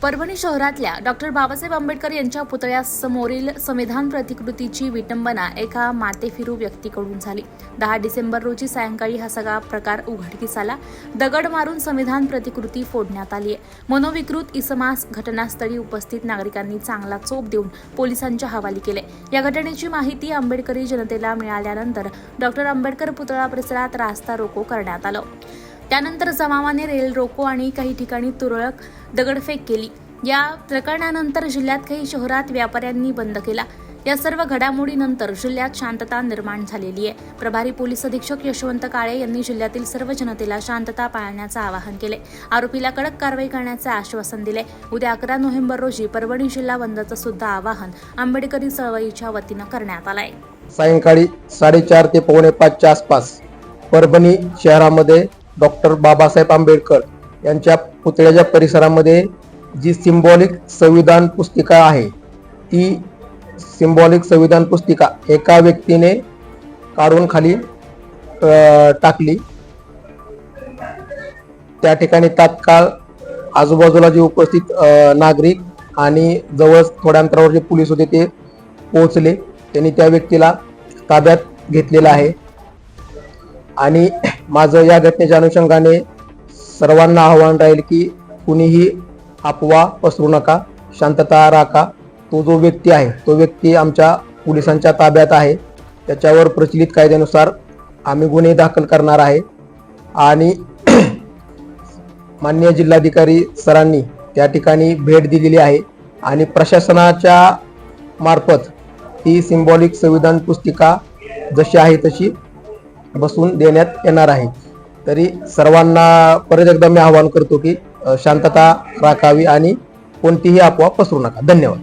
परभणी शहरातल्या डॉक्टर बाबासाहेब आंबेडकर यांच्या पुतळ्यासमोरील संविधान प्रतिकृतीची विटंबना एका माथेफिरू व्यक्तीकडून झाली। 10 डिसेंबर रोजी सायंकाळी हा सगळा प्रकार उघडकीस आला। दगड मारून संविधान प्रतिकृती फोडण्यात आली आहे। मनोविकृत इसमास घटनास्थळी उपस्थित नागरिकांनी चांगला चोप देऊन पोलिसांच्या हवाली केले। या घटनेची माहिती आंबेडकरी जनतेला मिळाल्यानंतर डॉक्टर आंबेडकर पुतळा परिसरात रास्ता रोको करण्यात आलं। त्यानंतर जमावाने रेल रोको आणि काही ठिकाणी तुरळक दगडफेक केली। या प्रकरणानंतर जिल्ह्यात काही शहरात व्यापाऱ्यांनी बंद केला। या सर्व घडामोडीनंतर जिल्ह्यात शांतता निर्माण झालेली आहे। प्रभारी पोलीस अधीक्षक यशवंत काळे यांनी जिल्ह्यातील सर्व जनतेला शांतता पाळण्याचं आवाहन केले। आरोपीला कडक कारवाई करण्याचे आश्वासन दिले। उद्या 11 नोव्हेंबर रोजी परभणी जिल्हा बंदचं सुद्धा आवाहन आंबेडकरी चळवळीच्या वतीनं करण्यात आलंय। सायंकाळी 4:30 ते 4:45च्या आसपास परभणी शहरामध्ये डॉक्टर बाबासाहेब आंबेडकर यांच्या पुतळ्याच्या परिसरामध्ये जी सिंबॉलिक संविधान पुस्तिका आहे, ती सिंबॉलिक संविधान पुस्तिका एका व्यक्तीने काढून खाली टाकली। त्या ठिकाणी तात्काळ आजूबाजूला जे उपस्थित नागरिक आणि जवळ थोड्या अंतरावर जे पोलीस होते ते पोहोचले। त्यांनी त्या व्यक्तीला ताब्यात घेतलेला आहे। आणि माझं या घटनेच्या अनुषंगाने सर्वांना आव्हान राहील की कुणीही अफवा पसरू नका, शांतता राखा। तो जो व्यक्ती आहे तो व्यक्ती आमच्या पोलिसांच्या ताब्यात आहे। त्याच्यावर प्रचलित कायद्यानुसार आम्ही गुन्हे दाखल करणार आहे। आणि माननीय जिल्हाधिकारी सरांनी त्या ठिकाणी भेट दिलेली आहे आणि प्रशासनाच्या मार्फत ही सिंबॉलिक संविधान पुस्तिका जशी आहे तशी बसून देण्यात येणार आहे। तरी सर्वांना परत एकदा मी आवाहन करतो की शांतता राखावी आणि कोणतीही अफवा पसरू नका। धन्यवाद।